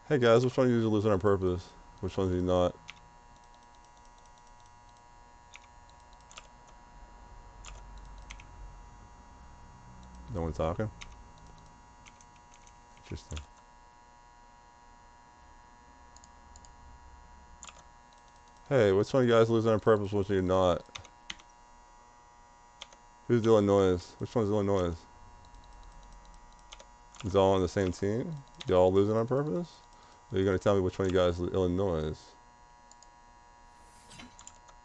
Hey guys, which one of you is losing on purpose? Which one's you not? No one talking? Interesting. Hey, which one of you guys losing on purpose? Which one are you not? Who's Illinois? Which one's Illinois? Is all on the same team? Y'all losing on purpose? Are you gonna tell me which one of you guys is Illinois?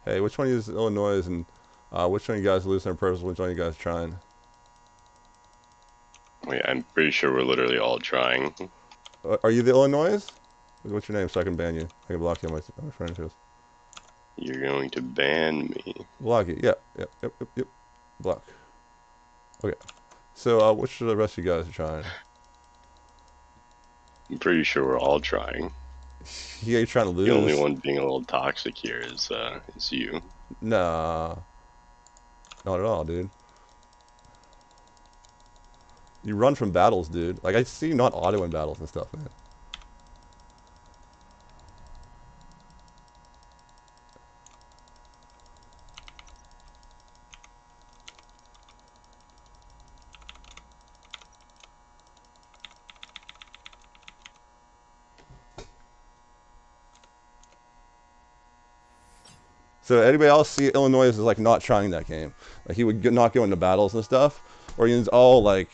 Hey, which one of you is Illinois and which one of you guys losing on purpose? Which one of you guys trying? Yeah, I'm pretty sure we're literally all trying. Are you the Illinois? What's your name so I can ban you? I can block you on my friend list. You're going to ban me. Block you. Yep. Block. Okay. So, which of the rest of you guys are trying? I'm pretty sure we're all trying. Yeah, you're trying to lose. The only one being a little toxic here is you. Nah. Not at all, dude. You run from battles, dude. Like, I see you not auto-in battles and stuff, man. So anybody else see Illinois is like not trying that game? Like he would not go into battles and stuff, or he's all like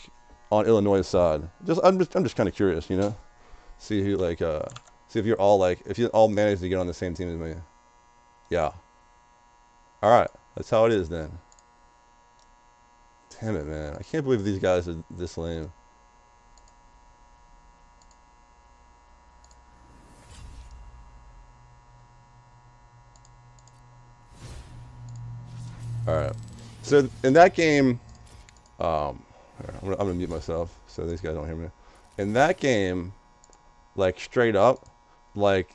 on Illinois' side. I'm just kind of curious, you know. See who like see if you're all like if you all manage to get on the same team as me. Yeah. All right, that's how it is then. Damn it, man! I can't believe these guys are this lame. All right. So in that game, I'm gonna mute myself so these guys don't hear me. In that game, like straight up, like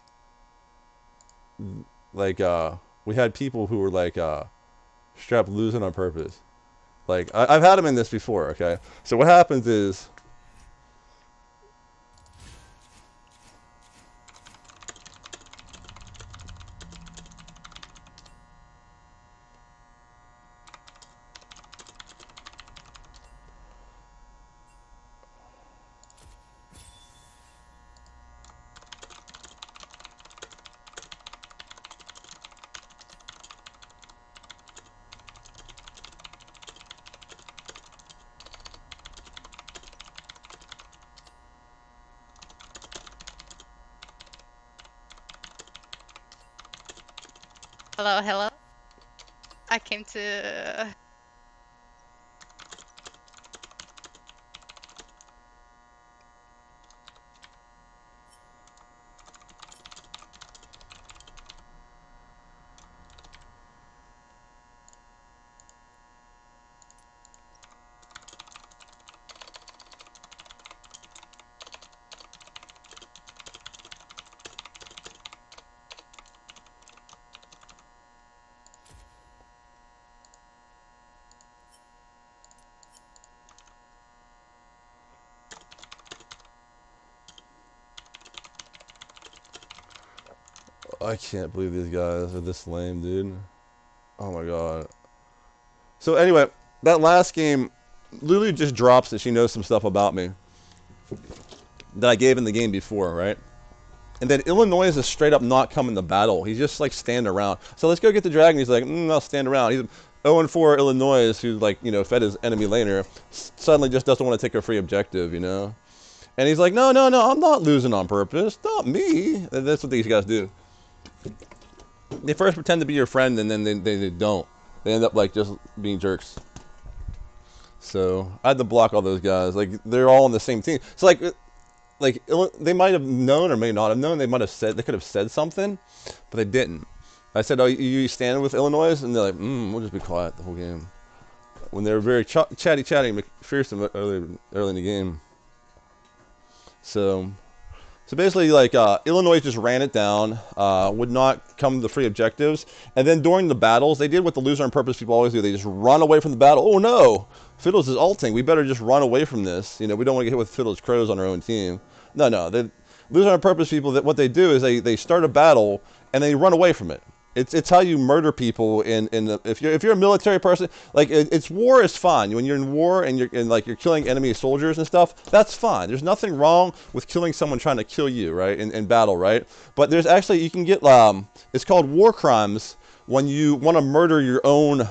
we had people who were like straight up losing on purpose. Like I've had them in this before. Okay, so what happens is Hello, hello. I came to. I can't believe these guys are this lame, dude. Oh my god. So anyway, that last game, Lulu just drops that she knows some stuff about me that I gave in the game before, right? And then Illinois is just straight up not coming to battle. He's just like standing around. So let's go get the dragon. He's like, I'll stand around. He's 0-4 Illinois, who's like, you know, fed his enemy laner, suddenly just doesn't want to take a free objective, you know? And he's like, no, I'm not losing on purpose. Not me. And that's what these guys do. They first pretend to be your friend, and then they don't. They end up like just being jerks. So I had to block all those guys. Like they're all on the same team. So like they might have known or may not have known. They might have said they could have said something, but they didn't. I said, "Oh, you standing with Illinois?" And they're like, "We'll just be quiet the whole game." When they were very chatty McPherson early in the game. So basically, like Illinois just ran it down, would not come to the free objectives, and then during the battles, they did what the loser on purpose people always do. They just run away from the battle. Oh no, Fiddles is ulting. We better just run away from this. You know, we don't want to get hit with Fiddles Crows on our own team. No, Losing on purpose people, that what they do is they start a battle and they run away from it. It's how you murder people if you're a military person, like it's war is fine. When you're in war and you're killing enemy soldiers and stuff, that's fine. There's nothing wrong with killing someone trying to kill you, right? In battle, right? But there's actually, you can get it's called war crimes when you want to murder your own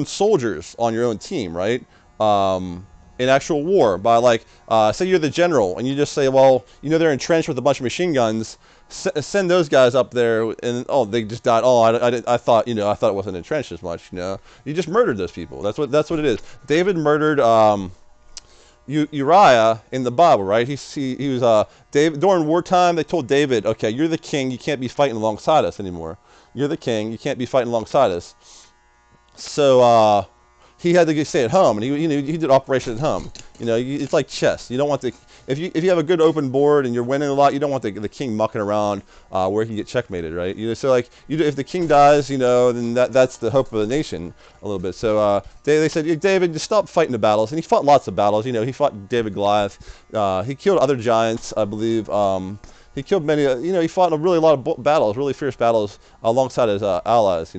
soldiers on your own team, right? In actual war, by like, say you're the general and you just say, well, they're entrenched with a bunch of machine guns. Send those guys up there, and they just died. I thought it wasn't entrenched as much. You just murdered those people. That's what it is. David murdered Uriah in the Bible, right? He was David during wartime. They told David, okay, you're the king. You can't be fighting alongside us anymore. You're the king. You can't be fighting alongside us. So he had to stay at home, and he did operation at home. It's like chess. You don't want the if you have a good open board and you're winning a lot, you don't want the king mucking around where he can get checkmated, right? So like if the king dies, then that's the hope of the nation a little bit. So they said, David, just stop fighting the battles, and he fought lots of battles. He fought David Goliath. He killed other giants, I believe. He killed many, he fought in a lot of battles, really fierce battles alongside his allies,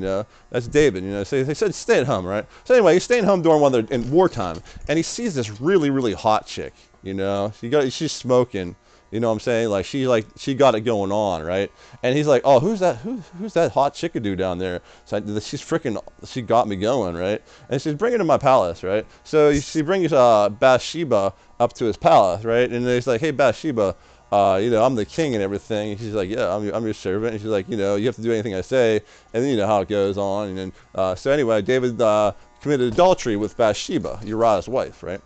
That's David, So they said stay at home, right? So anyway, he's staying home during in wartime, and he sees this really, really hot chick, she's smoking, what I'm saying? Like, she got it going on, right? And he's like, oh, who's that hot chickadoo down there? So she got me going, right? And she's bringing to my palace, right? So she brings Bathsheba up to his palace, right? And he's like, hey, Bathsheba, I'm the king and everything. And she's like, yeah, I'm your servant. And she's like, you have to do anything I say. And then you know how it goes on. And then, so anyway, David committed adultery with Bathsheba, Uriah's wife, right?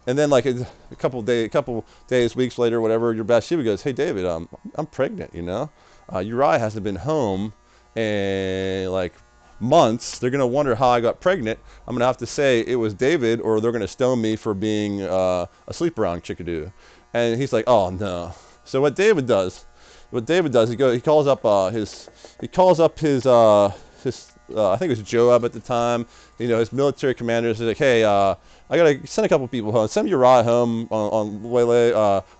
And then like a couple days, weeks later, whatever, your Bathsheba goes, hey, David, I'm pregnant, Uriah hasn't been home in like months. They're going to wonder how I got pregnant. I'm going to have to say it was David, or they're going to stone me for being a sleep around chickadoo. And he's like, oh, no. So what David does, he calls up his I think it was Joab at the time, his military commanders. He's like, hey, I gotta send a couple people home. Send Uriah home on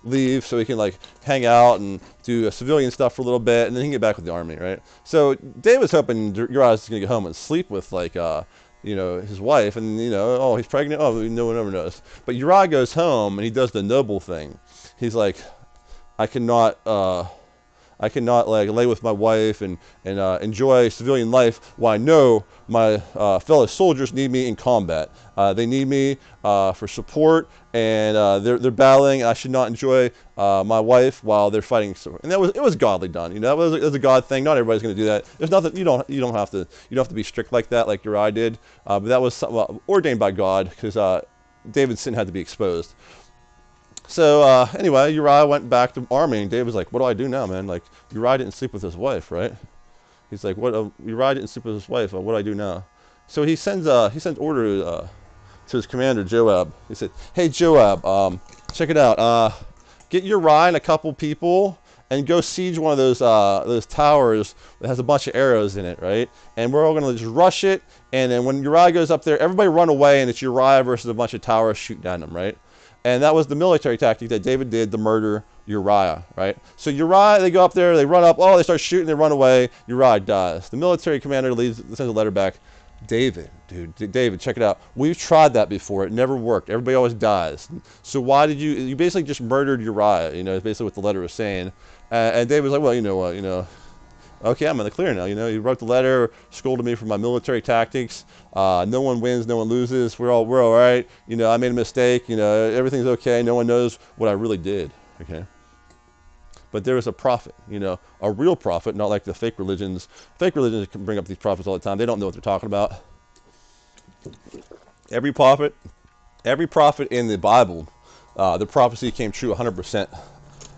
leave, so he can like hang out and do civilian stuff for a little bit, and then he can get back with the army, right? So David's hoping Uriah's gonna get home and sleep with like his wife, and he's pregnant. Oh, no one ever knows. But Uriah goes home and he does the noble thing. He's like, I cannot like lay with my wife and enjoy civilian life while I know my fellow soldiers need me in combat. They need me for support, and they're battling. I should not enjoy my wife while they're fighting. And it was godly done. It was a God thing. Not everybody's going to do that. There's nothing. You don't have to be strict like that, like Uriah did. But that was ordained by God, because David's sin had to be exposed. So anyway, Uriah went back to army, and David was like, what do I do now, man? Like, Uriah didn't sleep with his wife, right? He's like, what? Uriah didn't sleep with his wife. What do I do now? So he sends order to his commander, Joab. He said, hey, Joab, check it out. Get Uriah and a couple people and go siege one of those towers that has a bunch of arrows in it, right? And we're all going to just rush it. And then when Uriah goes up there, everybody run away, and it's Uriah versus a bunch of towers shooting at him, right? And that was the military tactic that David did to murder Uriah, right? So Uriah, they go up there, they run up, they start shooting, they run away, Uriah dies. The military commander sends a letter back, David, check it out. We've tried that before. It never worked. Everybody always dies. So why did you basically just murdered Uriah, is basically what the letter was saying. And David was like, well, you know what, okay, I'm in the clear now. He wrote the letter, scolded me for my military tactics. No one wins, no one loses. We're all right. I made a mistake. Everything's okay. No one knows what I really did. Okay. But there is a prophet. A real prophet, not like the fake religions. Fake religions can bring up these prophets all the time. They don't know what they're talking about. Every prophet in the Bible, the prophecy came true 100%.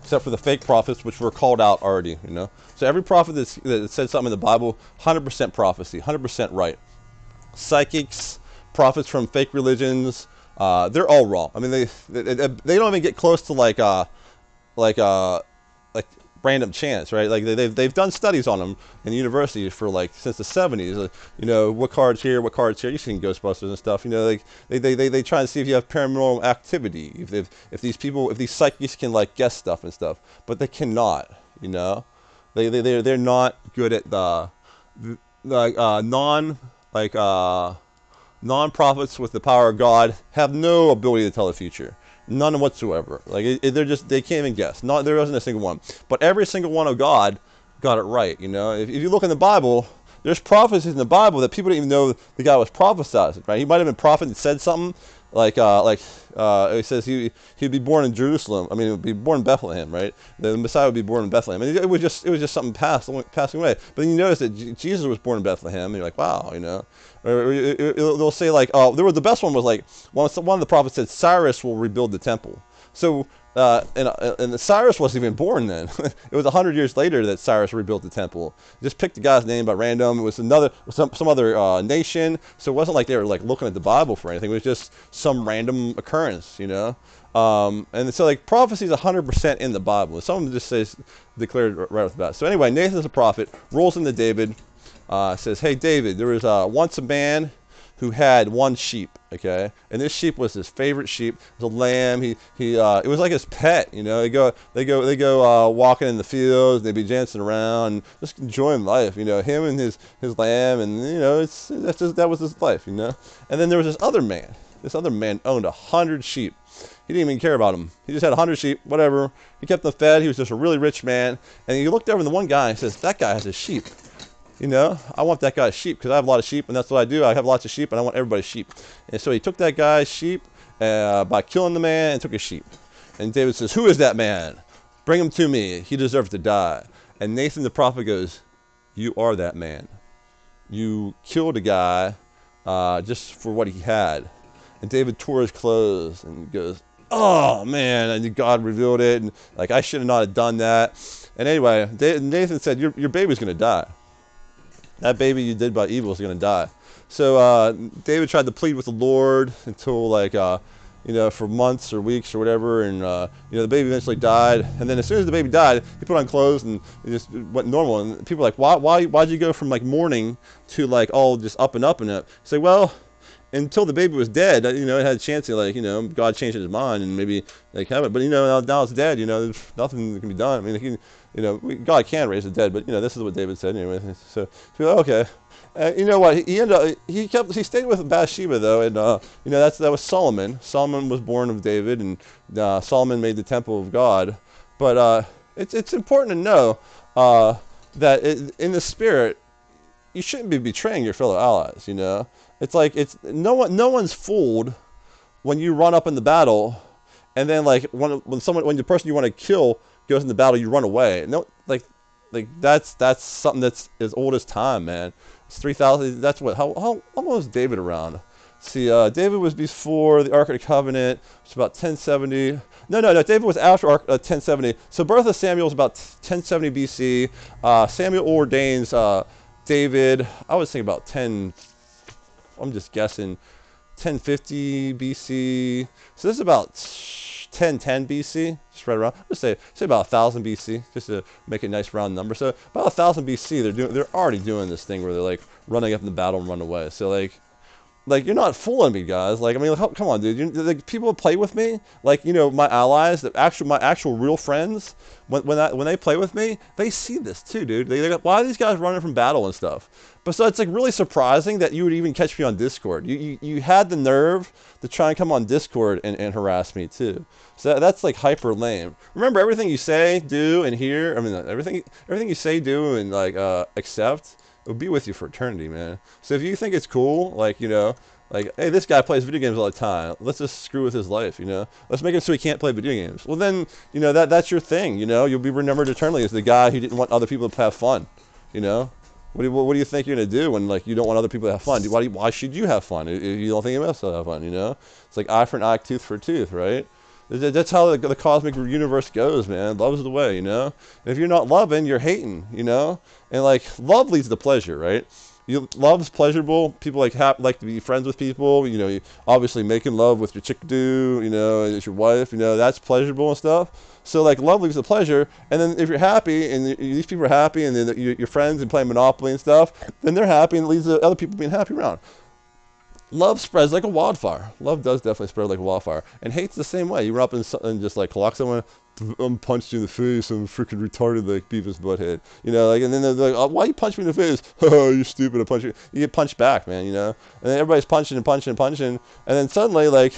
Except for the fake prophets, which were called out already, So every prophet that said something in the Bible, 100% prophecy, 100% right. Psychics, prophets from fake religions, they're all wrong. I mean, they don't even get close to like random chance, right? Like they've done studies on them in university for like since the 70s. You know, what cards here, what cards here. You've seen Ghostbusters and stuff. You know, like they try to see if you have paranormal activity, if these psychics can like guess stuff and stuff, but they cannot. You know, they're not good at the like non-prophets with the power of God have no ability to tell the future. None whatsoever. Like they can't even guess. Not there wasn't a single one. But every single one of God got it right. You know, if you look in the Bible, there's prophecies in the Bible that people didn't even know the guy was prophesizing. Right? He might have been a prophet and said something like it says he'd be born in Jerusalem. I mean, he'd be born in Bethlehem, right? The Messiah would be born in Bethlehem. And it was just something passing away. But then you notice that Jesus was born in Bethlehem, and you're like, wow, you know. Or they'll say like, oh, the best one was like one of the prophets said Cyrus will rebuild the temple. So and Cyrus wasn't even born then. It was 100 years later that Cyrus rebuilt the temple. Just picked the guy's name by random. It was some other nation. So it wasn't like they were like looking at the Bible for anything. It was just some random occurrence, you know. And so like prophecy is 100% in the Bible. Some of them just says declared right off the bat. So anyway, Nathan's a prophet, rolls into David, says, hey David, there was once a man who had one sheep, okay, and this sheep was his favorite sheep. It was a lamb. It was like his pet, you know. They go walking in the fields. They'd be dancing around, and just enjoying life, you know. Him and his lamb, and you know, that was his life, you know. And then there was this other man. This other man owned 100 sheep. He didn't even care about them. He just had 100 sheep, whatever. He kept them fed. He was just a really rich man. And he looked over at the one guy and says, that guy has a sheep. You know, I want that guy's sheep because I have a lot of sheep, and that's what I do. I have lots of sheep, and I want everybody's sheep. And so he took that guy's sheep by killing the man and took his sheep. And David says, who is that man? Bring him to me. He deserves to die. And Nathan the prophet goes, you are that man. You killed a guy just for what he had. And David tore his clothes and goes, oh, man. And God revealed it. And like, I should have not have done that. And anyway, Nathan said, your baby's going to die. That baby you did by evil is going to die. So David tried to plead with the Lord until like, you know, for months or weeks or whatever. And, you know, the baby eventually died. And then as soon as the baby died, he put on clothes and it just went normal. And people were like, why'd you go from like mourning to like all just up and up and up? Say, well, until the baby was dead, you know, it had a chance to like, you know, God changed his mind and maybe like have it. But, you know, now it's dead, you know, there's nothing that can be done. I mean, you know, God can raise the dead, but you know, this is what David said anyway. So, okay, you know what? He stayed with Bathsheba though, and you know, that was Solomon. Solomon was born of David, and Solomon made the temple of God. But it's important to know that in the spirit, you shouldn't be betraying your fellow allies. You know, it's like no one's fooled when you run up in the battle, and then like when the person you want to kill goes in the battle, you run away. No, like that's something that's as old as time, man. It's 3,000. That's what. How long was David around? See, David was before the Ark of the Covenant. It's about 1070. No. David was after 1070. So birth of Samuel was about 1070 BC. Samuel ordains David. I was thinking about 10. I'm just guessing 1050 BC. So this is about 1010 BC, just right around. Let's say about 1000 BC, just to make a nice round number. So about 1000 BC, they're already doing this thing where they're like running up in the battle and run away. So like you're not fooling me, guys. Like I mean, come on, dude. Like people play with me, like you know my allies, my actual real friends. When they play with me, they see this too, dude. They go, why are these guys running from battle and stuff? But so it's like really surprising that you would even catch me on Discord. You had the nerve to try and come on Discord and harass me too. So that's like hyper lame. Remember everything you say, do, and hear. I mean everything you say, do, and like accept. It'll be with you for eternity, man. So if you think it's cool, like, you know, like, hey, this guy plays video games all the time. Let's just screw with his life, you know. Let's make it so he can't play video games. Well, then, you know, that's your thing, you know. You'll be remembered eternally as the guy who didn't want other people to have fun, you know. What do you think you're going to do when, like, you don't want other people to have fun? Why should you have fun if you don't think anyone else will have fun, you know? It's like eye for an eye, tooth for a tooth, right? That's how the cosmic universe goes, man. Love's the way, you know? And if you're not loving, you're hating, you know? And, like, love leads to pleasure, right? Love's pleasurable. People like to be friends with people. You know, obviously making love with your chick-do, you know, and it's your wife. You know, that's pleasurable and stuff. So like love leads to pleasure, and then if you're happy and these people are happy, and then your friends and playing Monopoly and stuff, then they're happy, and it leads to other people being happy around. Love spreads like a wildfire. Love does definitely spread like a wildfire, and hate's the same way. You run up and just like clock someone, I'm punch you in the face. I'm freaking retarded like Beavis Butthead. You know, like, and then they're like, oh, why you punch me in the face? Oh, you're stupid. I punch you. You get punched back, man. You know, and then everybody's punching and punching and punching, and then suddenly like,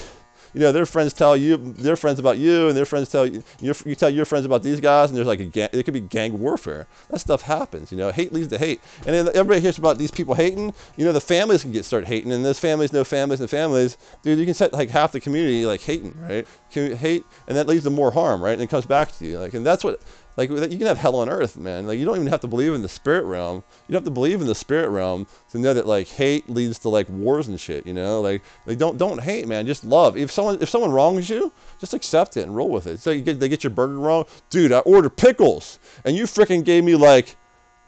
you know, their friends tell you, their friends about you, and their friends tell you, you tell your friends about these guys, and there's like it could be gang warfare. That stuff happens, you know. Hate leads to hate, and then everybody hears about these people hating. You know, the families can start hating, and there's families, no families, and families. Dude, you can set like half the community like hating, right? Can hate, and that leads to more harm, right? And it comes back to you, like, and that's what. Like, you can have hell on earth, man. Like, you don't even have to believe in the spirit realm. You don't have to believe in the spirit realm to know that, like, hate leads to, like, wars and shit, you know? Like don't hate, man. Just love. If someone wrongs you, just accept it and roll with it. So they get your burger wrong. Dude, I ordered pickles, and you freaking gave me, like,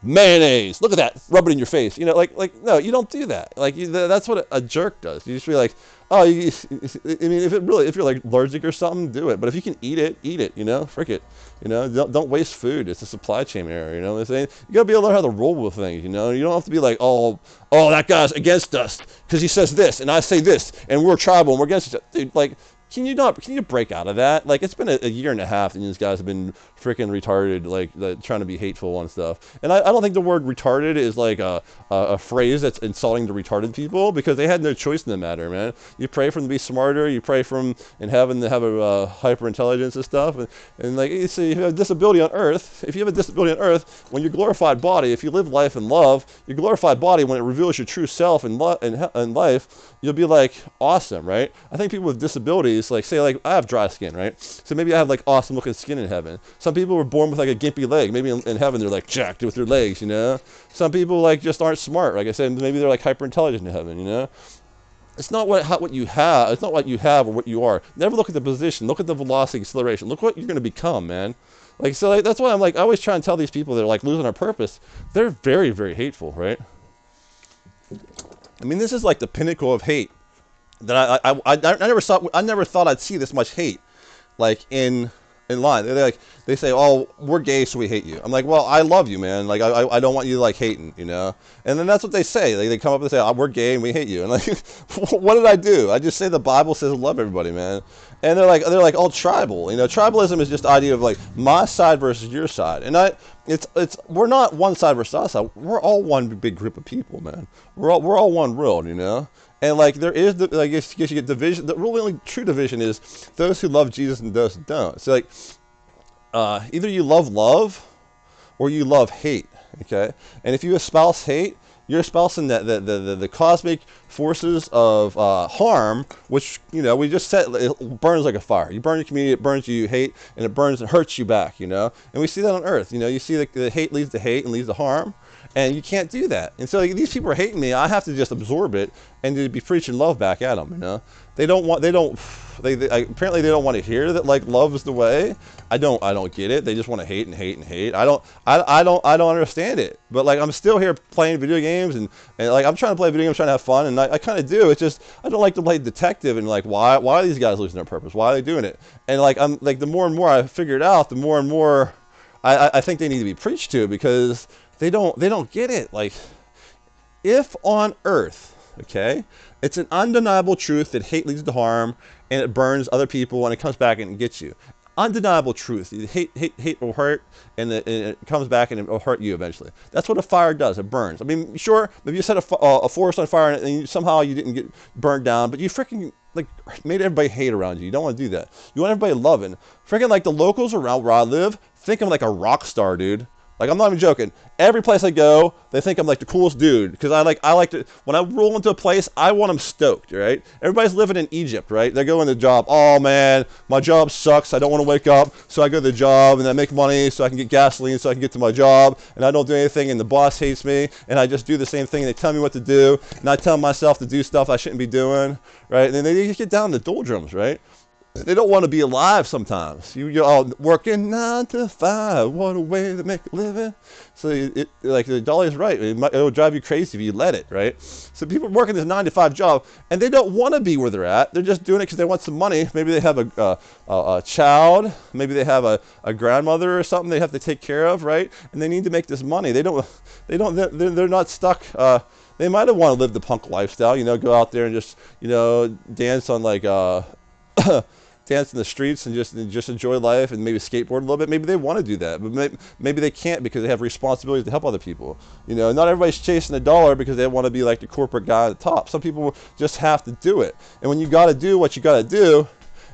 mayonnaise. Look at that. Rub it in your face. You know, like no, you don't do that. Like, that's what a jerk does. You just be like, oh, I mean, if you're like allergic or something, do it. But if you can eat it, you know, frick it. You know, don't waste food. It's a supply chain error. You know what I'm saying? You gotta be able to learn how to roll with things. You know, you don't have to be like, oh, that guy's against us because he says this and I say this and we're tribal and we're against each other. Dude, like, can you break out of that? Like, it's been a year and a half and these guys have been freaking retarded, like trying to be hateful and stuff. And I don't think the word retarded is like a phrase that's insulting to retarded people, because they had no choice in the matter, man. You pray for them to be smarter, you pray for them in heaven to have a hyper intelligence and stuff. And like, you see, if you have a disability on earth, when your glorified body, if you live life in love, your glorified body, when it reveals your true self in life, you'll be like awesome, right? I think people with disabilities, like, say, like, I have dry skin, right? So maybe I have like awesome looking skin in heaven. Some people were born with like a gimpy leg. Maybe in heaven they're like jacked with their legs, you know? Some people like just aren't smart. Like I said, maybe they're like hyper intelligent in heaven, you know? It's not what you have. It's not what you have or what you are. Never look at the position. Look at the velocity, acceleration. Look what you're going to become, man. Like, so like, that's why I'm like, I always try and tell these people that are like losing our purpose. They're very, very hateful, right? I mean, this is like the pinnacle of hate. That I never thought I'd see this much hate, like in line. They say, oh, we're gay, so we hate you. I'm like, well, I love you, man. Like, I don't want you like hating, you know. And then that's what they say. They come up and say, oh, we're gay and we hate you. And like, what did I do? I just say the Bible says love everybody, man. And they're like all tribal, you know. Tribalism is just the idea of like my side versus your side. And we're not one side versus our side. We're all one big group of people, man. We're all one world, you know. And like, there is I guess you get division. The really only true division is those who love Jesus and those who don't. So like, either you love or you love hate. Okay, and if you espouse hate, you're espousing the cosmic forces of harm, which, you know, we just said, it burns like a fire. You burn your community, it burns you hate, and it burns and hurts you back, you know. And we see that on Earth. You know, you see the hate leads to hate and leads to harm. And you can't do that. And so like, these people are hating me. I have to just absorb it and to be preaching love back at them, you know. Apparently they don't want to hear that like love is the way. I don't get it. They just want to hate and hate and hate. I don't understand it. But like, I'm still here playing video games and like, I'm trying to play video games, trying to have fun, and I kind of do. It's just, I don't like to play detective and like, why are these guys losing their purpose? Why are they doing it? And like, I'm like, the more and more I figure it out, the more and more I think they need to be preached to, because they don't get it. Like, if on Earth, okay, it's an undeniable truth that hate leads to harm and it burns other people and it comes back and gets you. Undeniable truth. Hate will hurt, and it comes back and it will hurt you eventually. That's what a fire does. It burns. I mean, sure, maybe you set a forest on fire and somehow you didn't get burned down, but you freaking like made everybody hate around you. You don't want to do that. You want everybody loving. Freaking like the locals around where I live think I'm like a rock star, dude. Like, I'm not even joking. Every place I go, they think I'm like the coolest dude, because I like to, when I roll into a place, I want them stoked, right? Everybody's living in Egypt, right? They go in the job, oh man, my job sucks, I don't want to wake up, so I go to the job and I make money so I can get gasoline so I can get to my job, and I don't do anything, and the boss hates me, and I just do the same thing, and they tell me what to do, and I tell myself to do stuff I shouldn't be doing, right? And then they just get down in the doldrums, right? They don't want to be alive sometimes. You're all working 9 to 5. What a way to make a living. So like the Dolly's right. It'll drive you crazy if you let it, right? So people are working this 9 to 5 job, and they don't want to be where they're at. They're just doing it because they want some money. Maybe they have a child. Maybe they have a grandmother or something they have to take care of, right? And they need to make this money. They're not stuck. They might have wanted to live the punk lifestyle, you know, go out there and just, you know, dance on like dance in the streets and just enjoy life and maybe skateboard a little bit. Maybe they want to do that, but maybe they can't because they have responsibilities to help other people. You know, not everybody's chasing a dollar because they want to be like the corporate guy at the top. Some people just have to do it. And when you got to do what you got to do,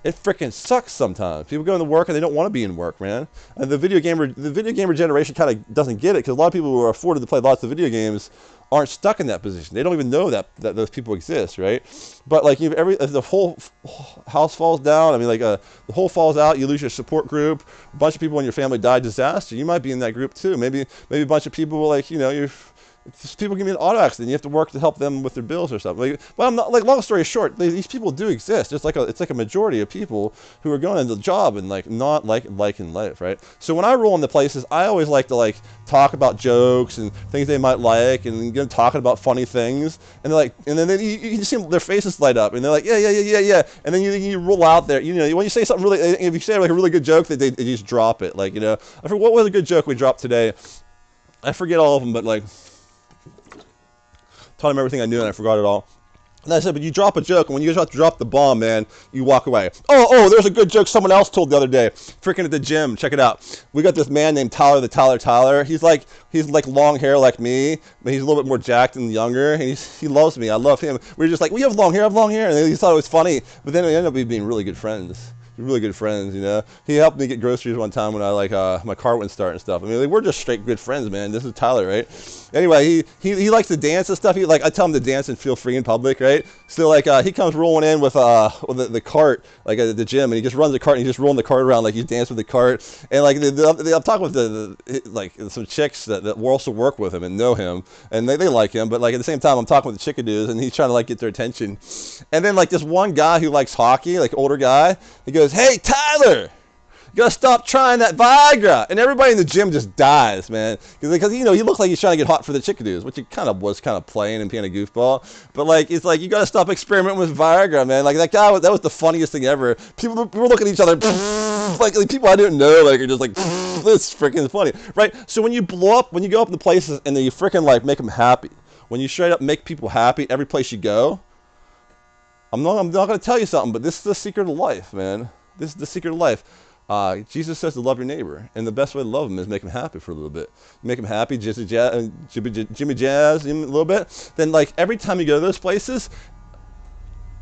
it freaking sucks sometimes. People go into work and they don't want to be in work, man. And the video gamer generation kind of doesn't get it because a lot of people who are afforded to play lots of video games aren't stuck in that position. They don't even know that those people exist, right? But like if the whole house falls down, I mean like the whole falls out, you lose your support group, a bunch of people in your family die disaster, you might be in that group too. Maybe a bunch of people like, you know, people give me an auto accident. You have to work to help them with their bills or something. Like, well, I'm not, like, long story short, these people do exist. It's like a majority of people who are going into the job and like not liking life, right? So when I roll into places, I always like to like talk about jokes and things they might like, and talking about funny things. And they're like, and then you can see their faces light up, and they're like, yeah. And then you roll out there, you know, when you say something really, if you say like a really good joke, they just drop it. Like, you know, I forget what was a good joke we dropped today. I forget all of them, but like. Taught him everything I knew and I forgot it all. And I said, but you drop a joke, and when you just have to drop the bomb, man, you walk away. Oh, there's a good joke someone else told the other day. Freaking at the gym, check it out. We got this man named Tyler, the Tyler. He's like long hair like me, but he's a little bit more jacked and younger, and he loves me. I love him. We were just like, we have long hair, and he thought it was funny, but then we ended up being really good friends. Really good friends, you know. He helped me get groceries one time when I like my car wouldn't start and stuff. I mean, like, we're just straight good friends, man. This is Tyler, right? Anyway, he likes to dance and stuff. I tell him to dance and feel free in public, right? So like he comes rolling in with the cart like at the gym, and he just runs the cart and he's just rolling the cart around like he's dancing with the cart. And like I'm talking with like some chicks that also work with him and know him, and they like him, but like at the same time I'm talking with the chickadoos and he's trying to like get their attention. And then like this one guy who likes hockey, like older guy, he goes, "Hey Tyler, you gotta stop trying that Viagra." And everybody in the gym just dies, man, because you know he looks like he's trying to get hot for the chickadoos, which he kind of was playing and being a goofball. But like it's like you gotta stop experimenting with Viagra, man. Like that guy, that was the funniest thing ever. People were looking at each other like people I didn't know, like are just like this freaking funny, right? So when you blow up, when you go up to places and then you freaking like make them happy, when you straight up make people happy every place you go. I'm not going to tell you something, but this is the secret of life, man. This is the secret of life. Jesus says to love your neighbor, and the best way to love him is make him happy for a little bit. Make him happy, Jimmy Jazz, a little bit. Then, like, every time you go to those places,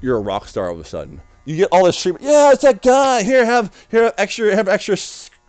you're a rock star all of a sudden. You get all this treatment. Yeah, it's that guy. Here, have extra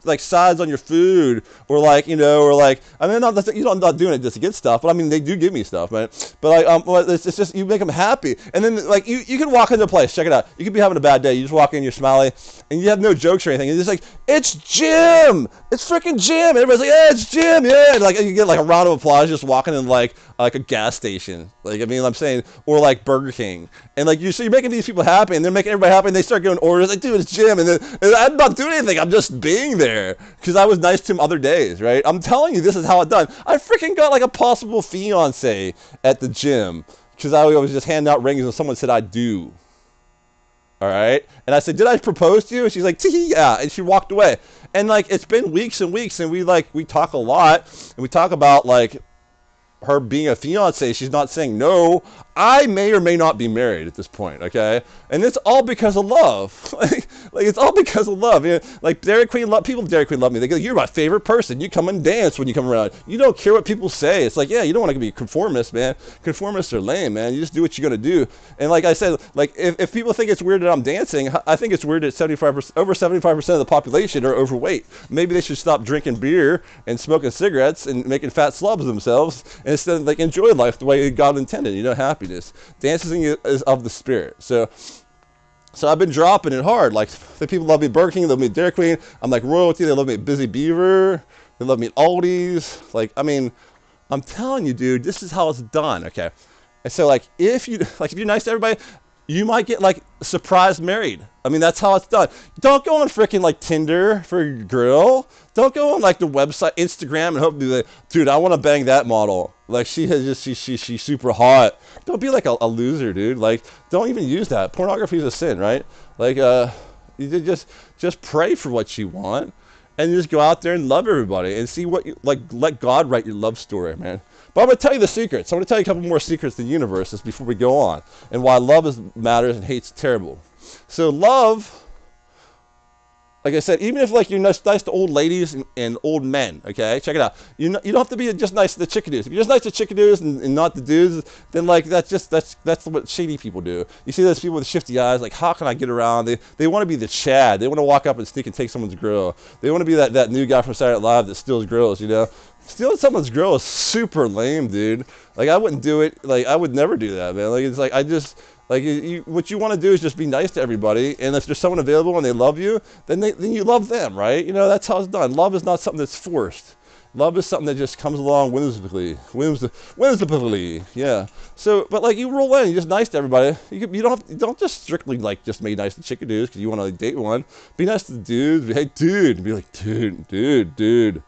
like sides on your food, or like, you know, or like, I mean, I'm not doing it just to get stuff, but I mean, they do give me stuff, man. But like, it's just you make them happy, and then like you can walk into a place, check it out. You could be having a bad day, you just walk in, you're smiley, and you have no jokes or anything. You're just like, it's Jim, it's freaking Jim. And everybody's like, yeah, it's Jim, yeah. And like you get like a round of applause just walking in like a gas station, like, I mean, I'm saying, or like Burger King, and like so you're making these people happy, and they're making everybody happy, and they start getting orders like, dude, it's Jim, and I'm not doing anything, I'm just being there because I was nice to him other days, right? I'm telling you, this is how it's done. I freaking got like a possible fiance at the gym because I was just handing out rings and someone said I do. All right, and I said, did I propose to you? And she's like, tee, yeah, and she walked away. And like it's been weeks and weeks, and we talk a lot, and we talk about like her being a fiance. She's not saying no. I may or may not be married at this point, okay? And it's all because of love. like it's all because of love. You know, like Dairy Queen, people at Dairy Queen love me. They go, you're my favorite person. You come and dance when you come around. You don't care what people say. It's like, yeah, you don't want to be a conformist, man. Conformists are lame, man. You just do what you're going to do. And like I said, like if people think it's weird that I'm dancing, I think it's weird that over 75% of the population are overweight. Maybe they should stop drinking beer and smoking cigarettes and making fat slobs of themselves and instead like enjoy life the way God intended, you know, happiness. Dancing is of the spirit. So I've been dropping it hard. Like the people love me at Burger King, they love me at Dairy Queen. I'm like royalty. They love me at Busy Beaver. They love me at Aldi's. Like, I mean, I'm telling you, dude, this is how it's done. Okay. And so like if you're nice to everybody, you might get like surprise married. I mean, that's how it's done. Don't go on freaking like Tinder for your girl. Don't go on like the website, Instagram, and hope to be like, dude, I want to bang that model. Like she has just she's super hot. Don't be like a loser, dude. Like don't even use that. Pornography is a sin, right? Like you just pray for what you want, and just go out there and love everybody and see what you like. Let God write your love story, man. But I'm going to tell you the secrets. I'm going to tell you a couple more secrets of the universe before we go on, and why love matters and hate's terrible. So love, like I said, even if like you're nice to old ladies and old men, okay, check it out. You don't have to be just nice to the chickadoos. If you're just nice to chickadoos and not the dudes, then like that's what shady people do. You see those people with shifty eyes, like how can I get around? They want to be the Chad. They want to walk up and sneak and take someone's girl. They want to be that new guy from Saturday Night Live that steals girls, you know. Stealing someone's girl is super lame, dude. Like I wouldn't do it. Like I would never do that, man. Like it's like I just like what you want to do is just be nice to everybody. And if there's someone available and they love you, then you love them, right? You know that's how it's done. Love is not something that's forced. Love is something that just comes along whimsically, yeah. So, but like you roll in, you're just nice to everybody. You don't just strictly like just be nice to chickadoos because you want to like, date one. Be nice to the dudes. Be, hey, dude. Be like, dude.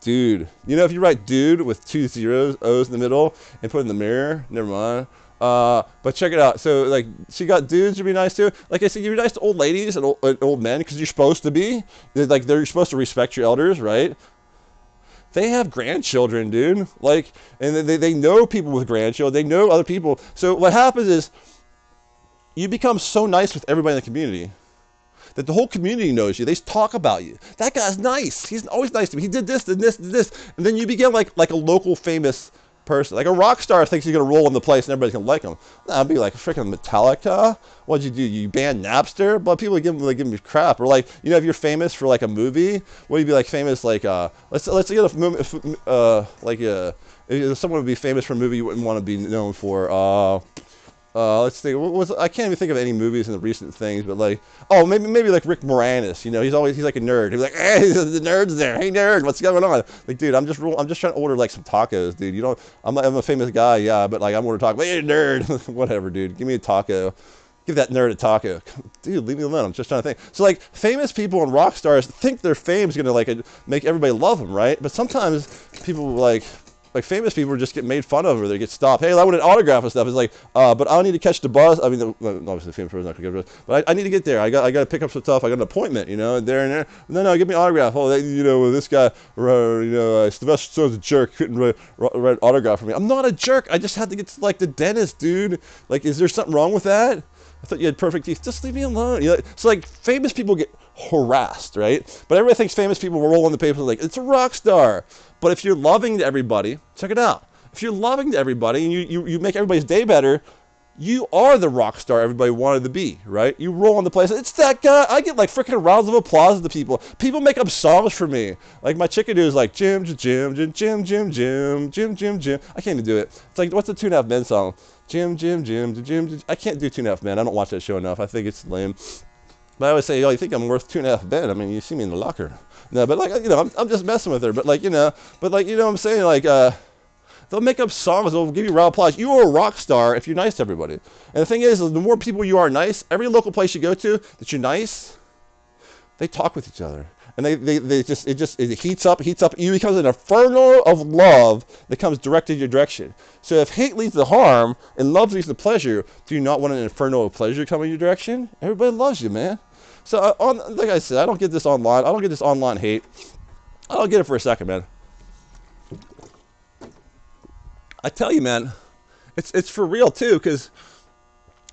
Dude, you know if you write dude with 2 zeros, O's in the middle, and put it in the mirror, never mind. But check it out. So like she got dudes to be nice to. Like I said, you're nice to old ladies and old men because you're supposed to be. They're supposed to respect your elders, right? They have grandchildren, dude. Like, and they know people with grandchildren. They know other people. So what happens is you become so nice with everybody in the community that the whole community knows you. They talk about you. That guy's nice. He's always nice to me. He did this, did this, did this. And then you become like a local famous person. Like a rock star thinks he's going to roll in the place and everybody's going to like him. I'd be like, freaking Metallica? What'd you do? You banned Napster? But people give me crap. Or like, you know, if you're famous for like a movie, what do you be like famous like, let's get a movie, if someone would be famous for a movie you wouldn't want to be known for, let's think. I can't even think of any movies in the recent things, but like, oh, maybe like Rick Moranis. You know, he's like a nerd. He's like, hey, the nerd's there. Hey, nerd, what's going on? Like, dude, I'm just trying to order like some tacos, dude. You know, I'm a famous guy, yeah, but like I'm order tacos. Hey, nerd, whatever, dude. Give me a taco. Give that nerd a taco. Dude, leave me alone. I'm just trying to think. So like, famous people and rock stars think their fame is gonna like make everybody love them, right? But sometimes people like famous people just get made fun of or they get stopped. Hey, I want an autograph and stuff. It's like, but I don't need to catch the bus. I mean, obviously the famous person's not going to get the bus, but I need to get there. I got to pick up some stuff. I got an appointment, you know, there. No, give me an autograph. Oh, you know, this guy, you know, Sylvester Stallone's a jerk. Couldn't write an autograph for me. I'm not a jerk. I just had to get to like the dentist, dude. Like, is there something wrong with that? I thought you had perfect teeth. Just leave me alone. You know, so like famous people get harassed, right? But everybody thinks famous people will roll on the paper like it's a rock star. But if you're loving to everybody, check it out. If you're loving to everybody and you make everybody's day better, you are the rock star everybody wanted to be, right? You roll on the place. It's that guy. I get like freaking rounds of applause to people. People make up songs for me. Like my chickadoo is like Jim. I can't even do it. It's like what's the 2.5 Men song? Jim. I can't do 2.5 Men. I don't watch that show enough. I think it's lame. But I always say, oh, you think I'm worth 2.5 Men? I mean, you see me in the locker. No, but like, you know, I'm just messing with her. But like, you know what I'm saying? Like, they'll make up songs. They'll give you round applause. You are a rock star if you're nice to everybody. And the thing is the more people you are nice, every local place you go to that you're nice, they talk with each other. And it heats up. You become an inferno of love that comes directed in your direction. So if hate leads to harm and love leads to pleasure, do you not want an inferno of pleasure coming in your direction? Everybody loves you, man. So like I said, I don't get this online. I don't get this online hate. I don't get it for a second, man. I tell you, man, it's for real too, because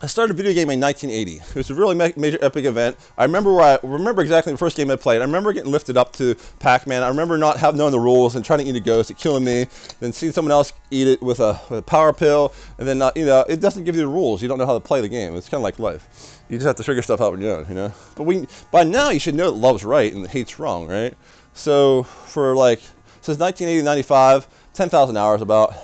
I started a video game in 1980. It was a really major epic event. I remember exactly the first game I played. I remember getting lifted up to Pac-Man. I remember not knowing the rules and trying to eat a ghost, it killing me, then seeing someone else eat it with a power pill, and then you know, it doesn't give you the rules. You don't know how to play the game. It's kind of like life. You just have to figure stuff out on your own, you know. But by now you should know that love's right and hate's wrong, right? So for like since 1980 to 95, 10,000 hours about.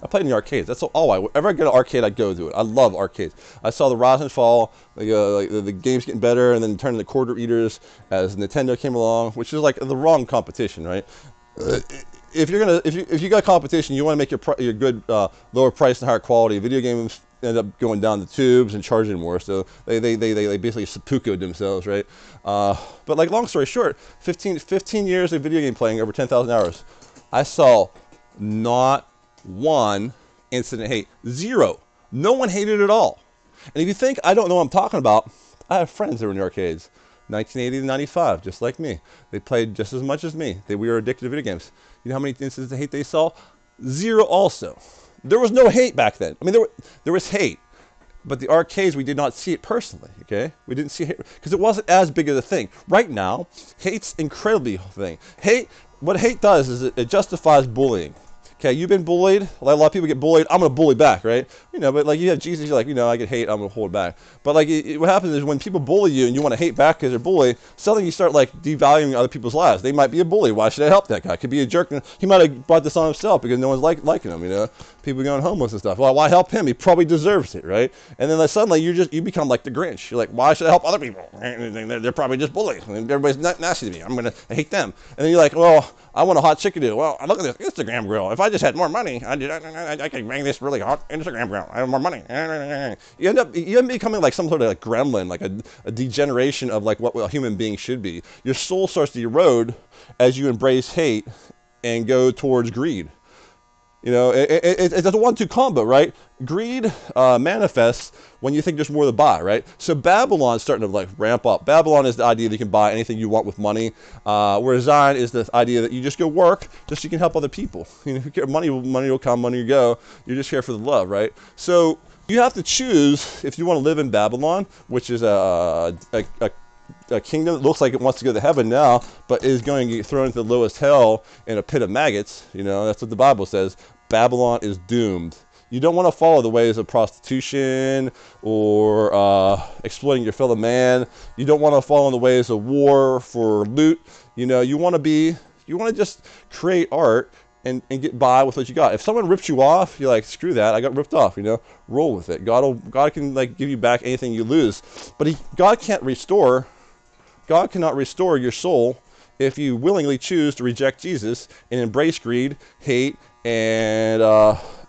I played in the arcades. That's all whenever I go to an arcade, I go to it. I love arcades. I saw the rise and fall, like the games getting better, and then turning into quarter eaters as Nintendo came along, which is like the wrong competition, right? If you got competition, you want to make your good lower price and higher quality video games end up going down the tubes and charging more. So they basically seppuku'd themselves, right? But like, long story short, 15 years of video game playing, over 10,000 hours. I saw not one incident hate. Zero. No one hated at all. And if you think I don't know what I'm talking about, I have friends that were in the arcades. 1980 to 95, just like me. They played just as much as me. We were addicted to video games. You know how many instances of hate they saw? Zero also. There was no hate back then. I mean, there was hate. But the arcades, we did not see it personally, okay? We didn't see hate because it wasn't as big of a thing. Right now, hate's incredibly thing. What hate does is it justifies bullying. Okay, you've been bullied. A lot of people get bullied. I'm gonna bully back, right? You know, but like you have Jesus, you're like, you know, I get hate. I'm gonna hold back. But like, what happens is when people bully you and you want to hate back because they're bullied, suddenly you start like devaluing other people's lives. They might be a bully. Why should I help that guy? Could be a jerk. He might have brought this on himself because no one's liking him. You know, people going homeless and stuff. Well, why help him? He probably deserves it, right? And then like, suddenly you become like the Grinch. You're like, why should I help other people? They're probably just bullies. And everybody's nasty to me. I'm gonna hate them. And then you're like, well, I want a hot chickadee. Well, look at this Instagram grill. If I just had more money, I could bang this really hot Instagram grill. I have more money. You end up becoming like some sort of like gremlin, like a degeneration of like what a human being should be. Your soul starts to erode as you embrace hate and go towards greed. You know, it's a 1-2 combo, right? Greed manifests when you think there's more to buy, right? So Babylon's starting to like ramp up. Babylon is the idea that you can buy anything you want with money, whereas Zion is the idea that you just go work just so you can help other people. You know, money will come, money will go. You're just here for the love, right? So you have to choose if you want to live in Babylon, which is a kingdom that looks like it wants to go to heaven now, but is going to get thrown into the lowest hell in a pit of maggots. You know, that's what the Bible says. Babylon is doomed. You don't want to follow the ways of prostitution or exploiting your fellow man. You don't want to follow in the ways of war for loot. You know, you want to just create art and get by with what you got. If someone rips you off, you're like, screw that, I got ripped off, you know, roll with it. God can like give you back anything you lose. But God cannot restore your soul if you willingly choose to reject Jesus and embrace greed, hate, and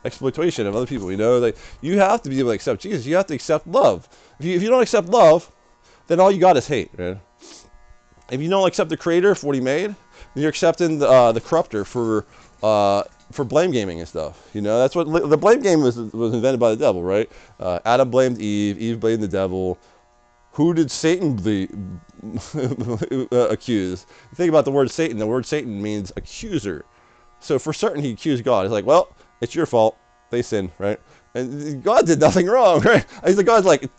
exploitation of other people. You know, like, you have to be able to accept Jesus. You have to accept love. If you don't accept love, then all you got is hate, man. If you don't accept the Creator for what He made, then you're accepting the corrupter for blame gaming and stuff. You know, that's what the blame game was invented by the devil, right? Adam blamed Eve. Eve blamed the devil. Who did Satan accuse? Think about the word Satan. The word Satan means accuser. So for certain, he accused God. He's like, well, it's your fault. They sinned, right? And God did nothing wrong, right? He's like, God's like,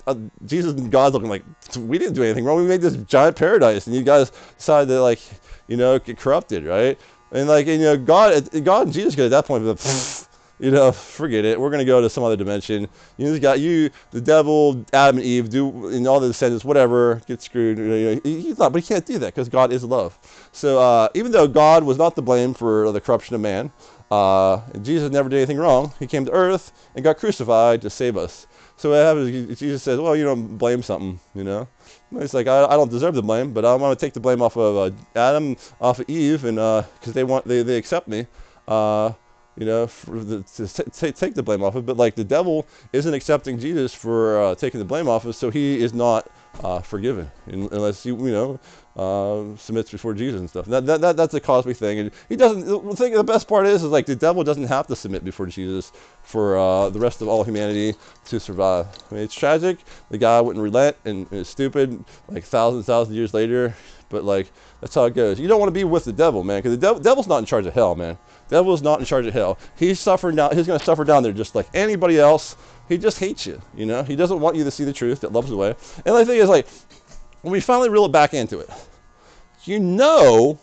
Jesus and God's looking like, we didn't do anything wrong. We made this giant paradise, and you guys decided to, like, you know, get corrupted, right? And like, you know, God and Jesus could at that point be like, you know, forget it. We're gonna go to some other dimension. You just got the devil, Adam and Eve, and all the descendants, whatever, get screwed. You know, he thought, but he can't do that because God is love. So even though God was not to blame for the corruption of man, Jesus never did anything wrong. He came to earth and got crucified to save us. So what happens? Jesus says, well, you don't blame something, you know. It's like, I don't deserve the blame, but I want to take the blame off of Adam, off of Eve, and because they accept me. You know, to take the blame off of it. But like, the devil isn't accepting Jesus for taking the blame off of, so he is not forgiven unless you know, submits before Jesus and stuff. That's a cosmic thing. And he doesn't. The best part is like, the devil doesn't have to submit before Jesus for the rest of all humanity to survive. I mean, it's tragic. The guy wouldn't relent and is stupid. Like thousands of years later, but like, that's how it goes. You don't want to be with the devil, man, because the devil's not in charge of hell, man. The devil is not in charge of hell. He's suffering down. He's going to suffer down there just like anybody else. He just hates you, you know. He doesn't want you to see the truth that loves the way. And the thing is, like, when we finally reel it back into it, you know,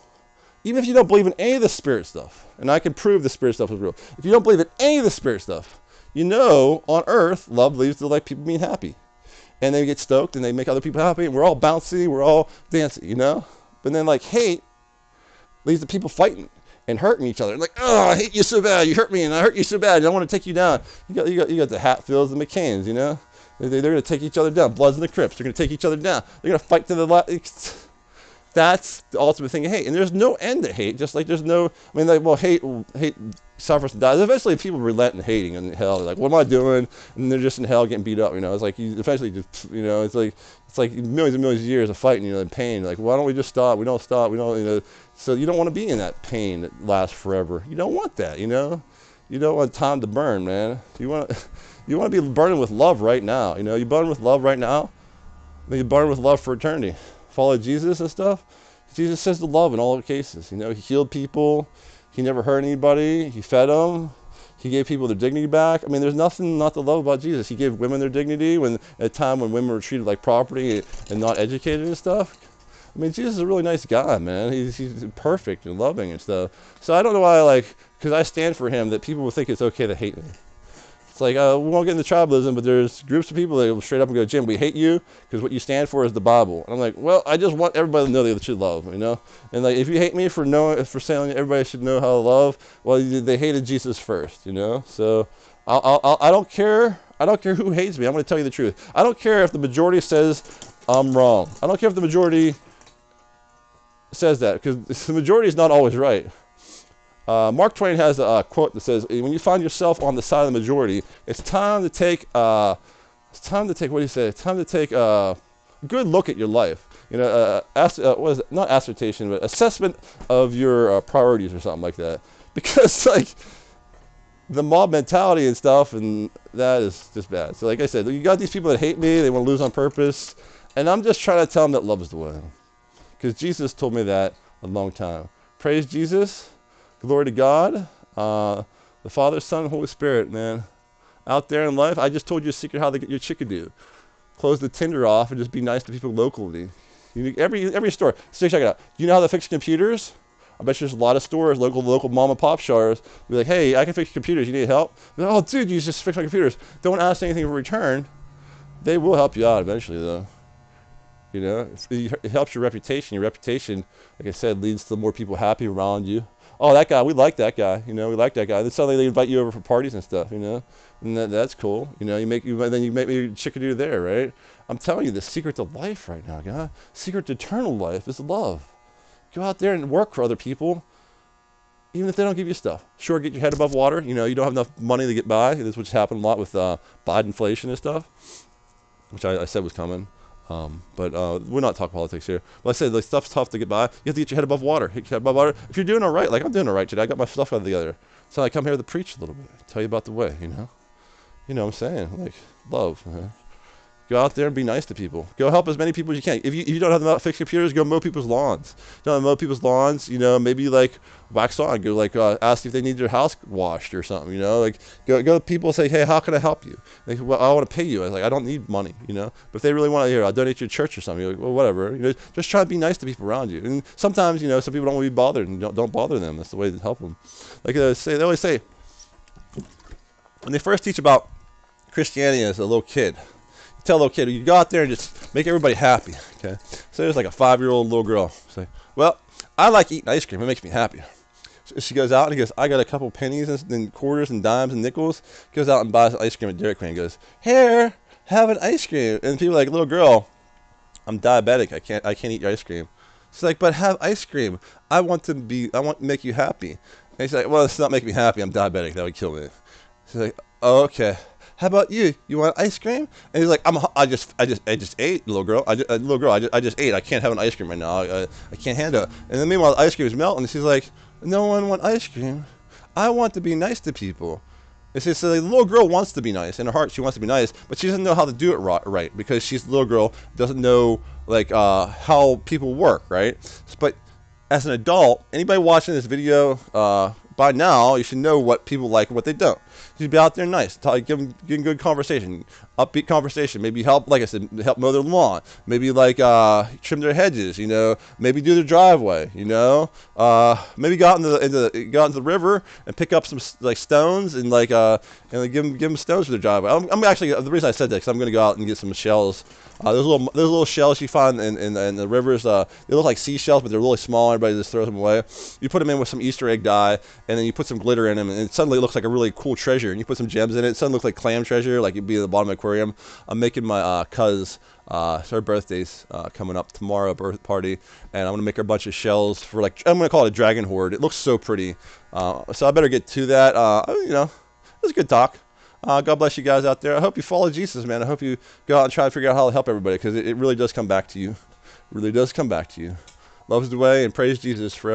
even if you don't believe in any of the spirit stuff, and I can prove the spirit stuff is real. If you don't believe in any of the spirit stuff, you know, on earth, love leads to like people being happy, and they get stoked and they make other people happy, and we're all bouncy, we're all dancing, you know. But then like, hate leads to people fighting and hurting each other. Like, oh, I hate you so bad. You hurt me, and I hurt you so bad. I want to take you down. You got the Hatfields and McCains, you know. They're going to take each other down. Bloods and the Crips. They're going to take each other down. They're going to fight to the last. That's the ultimate thing of hate. And there's no end to hate. Just like there's no, I mean, like, well, hate suffers and dies. Eventually, people relent in hating in hell. They're like, what am I doing? And they're just in hell getting beat up. You know, it's like you eventually just, you know, it's like millions and millions of years of fighting, you know, and pain. Like, why don't we just stop? We don't stop. We don't, you know. So you don't want to be in that pain that lasts forever. You don't want that, you know. You don't want time to burn, man. You want to be burning with love right now. You know, you burn with love right now. Then you burn with love for eternity. Follow Jesus and stuff. Jesus says to love in all cases. You know, he healed people. He never hurt anybody. He fed them. He gave people their dignity back. I mean, there's nothing not to love about Jesus. He gave women their dignity when at a time when women were treated like property and not educated and stuff. I mean, Jesus is a really nice guy, man. He's perfect and loving and stuff. So I don't know why, because I stand for him, that people will think it's okay to hate me. It's like, we won't get into tribalism, but there's groups of people that will straight up and go, Jim, we hate you because what you stand for is the Bible. And I'm like, well, I just want everybody to know they should love, you know? And like, if you hate me for saying everybody should know how to love, well, they hated Jesus first, you know? So I don't care. I don't care who hates me. I'm going to tell you the truth. I don't care if the majority says I'm wrong. I don't care if the majority says that, because the majority is not always right. Mark Twain has a quote that says, when you find yourself on the side of the majority, it's time to take, what do you say? It's time to take a good look at your life. You know, what is it? Not assertion, but assessment of your priorities or something like that. Because, like, the mob mentality and stuff, and that is just bad. So, like I said, you got these people that hate me, they want to lose on purpose, and I'm just trying to tell them that love is the way. Because Jesus told me that a long time. Praise Jesus. Glory to God, the Father, Son, and Holy Spirit, man. Out there in life, I just told you a secret how to get your chickadee. Close the Tinder off and just be nice to people locally. Every store. So check it out. Do you know how to fix computers? I bet you there's a lot of stores, local mom and pop stores. Be like, hey, I can fix computers. You need help? Like, oh, dude, you just fix my computers. Don't ask anything in return. They will help you out eventually, though. You know, it helps your reputation. Your reputation, like I said, leads to more people happy around you. Oh, that guy, we like that guy. You know, we like that guy. Then suddenly they invite you over for parties and stuff. You know, and that's cool. You know, then you make me chickadee there, right? I'm telling you, the secret to life right now, guy. Secret to eternal life is love. Go out there and work for other people, even if they don't give you stuff. Sure, get your head above water. You know, you don't have enough money to get by. This is what's happened a lot with Biden inflation and stuff, which I said was coming. But we're not talking politics here. Like I said, the stuff's tough to get by. You have to get your head above water. Get your head above water. If you're doing all right, like I'm doing all right today, I got my stuff out together. So I come here to preach a little bit, tell you about the way, you know. You know what I'm saying? Like, love. Go out there and be nice to people. Go help as many people as you can. If you don't have them out fix computers, go mow people's lawns. Don't mow people's lawns, you know, maybe like wax on. Go like ask if they need their house washed or something, you know. Like go to people and say, hey, how can I help you? Like, well, I want to pay you. I was like, I don't need money, you know. But if they really want to hear, I'll donate to your church or something. You're like, well, whatever. You know, just try to be nice to people around you. And sometimes, you know, some people don't want to be bothered, and don't bother them. That's the way to help them. Like they always say, when they first teach about Christianity as a little kid, tell a little kid, you go out there and just make everybody happy, okay? So there's like a 5-year-old little girl. Say, well, I like eating ice cream. It makes me happy. So she goes out and goes, I got a couple pennies and quarters and dimes and nickels. Goes out and buys ice cream at Dairy Queen and goes, here, have an ice cream. And people are like, little girl, I'm diabetic. I can't eat your ice cream. She's like, but have ice cream. I want to make you happy. And he's like, well, it's not making me happy. I'm diabetic. That would kill me. She's like, oh, okay. How about you? You want ice cream? And he's like, I just ate, little girl. I just ate. I can't have an ice cream right now. I can't handle it. And then meanwhile, the ice cream is melting. And she's like, no one want ice cream. I want to be nice to people. And so the little girl wants to be nice. In her heart, she wants to be nice, but she doesn't know how to do it right because she's the little girl, doesn't know like how people work, right? But as an adult, anybody watching this video, by now, you should know what people like and what they don't. You should be out there nice, give them good conversation, upbeat conversation. Maybe help, like I said, help mow their lawn. Maybe like trim their hedges, you know. Maybe do their driveway, you know. Maybe go out into the river and pick up some like stones and like give them stones for their driveway. I'm actually, the reason I said that because I'm gonna go out and get some shells. Those little shells you find in the rivers. They look like seashells, but they're really small. Everybody just throws them away. You put them in with some Easter egg dye, and then you put some glitter in them, and it suddenly looks like a really cool treasure. And you put some gems in it, it suddenly looks like clam treasure, like it'd be at the bottom of the aquarium. I'm making my cuz, it's her birthday's coming up tomorrow, birth party, and I'm gonna make her a bunch of shells for, like, I'm gonna call it a dragon hoard. It looks so pretty, so I better get to that. You know, it was a good talk. God bless you guys out there. I hope you follow Jesus, man. I hope you go out and try to figure out how to help everybody, because it really does come back to you. It really does come back to you. Love's the way, and praise Jesus forever.